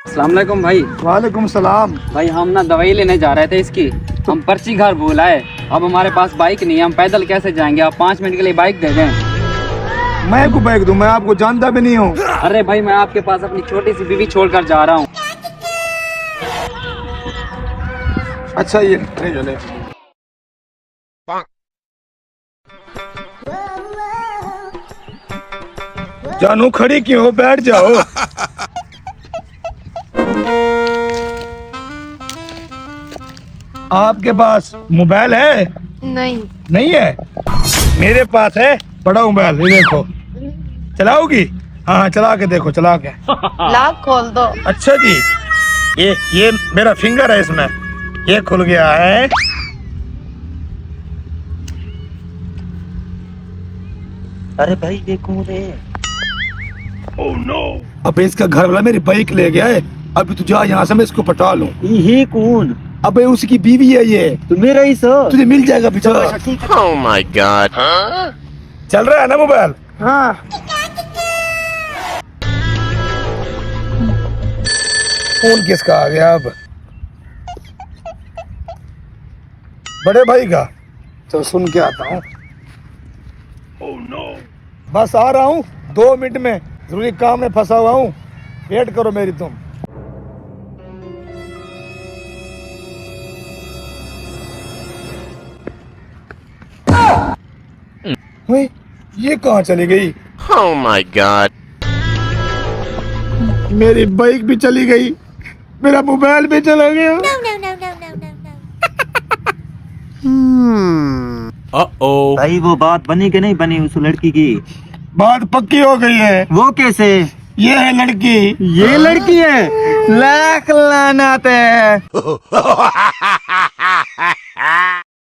अस्सलाम वालेकुम भाई। वालेकुम सलाम। भाई हम ना दवाई लेने जा रहे थे इसकी, हम पर्ची घर भूल आए। अब हमारे पास बाइक नहीं है, हम पैदल कैसे जाएंगे? आप 5 मिनट के लिए बाइक दे दें। मैं को बाइक दूं? मैं आपको जानता भी नहीं हूँ। अरे भाई मैं आपके पास अपनी छोटी सी बीवी छोड़कर जा रहा हूँ। अच्छा ये नहीं चले। जानू खड़ी क्यों हो? बैठ जाओ। आपके पास मोबाइल है? नहीं। नहीं है? मेरे पास है बड़ा मोबाइल, ये देखो। चलाओगी? हाँ चला के देखो, चला के। लॉक खोल दो। अच्छा जी, ये मेरा फिंगर है, इसमें ये खुल गया है। अरे भाई ये कौन है? Oh no! अबे इसका घर वाला मेरी बाइक ले गया है। अभी तू जा यहाँ से, मैं इसको पटा लूं। ये कौन? अबे उसकी बीवी है ये। तो मेरा ही सर। तुझे मिल जाएगा पीछे। Oh my God! चल रहा है ना मोबाइल? हाँ। फोन किसका आ गया अब? बड़े भाई का। चल सुन के आता हूँ। Oh no! बस आ रहा हूँ 2 मिनट में, जरूरी काम में फंसा हुआ हूँ, वेट करो मेरी तुम। हुई, ये कहाँ चली गई? Oh my God! मेरी बाइक भी चली गई, मेरा मोबाइल भी चला गया। Uh-oh! भाई वो बात बनी कि नहीं बनी उस लड़की की? बात पक्की हो गई है। वो कैसे? ये है लड़की। ये लड़की है? लाख लानत है।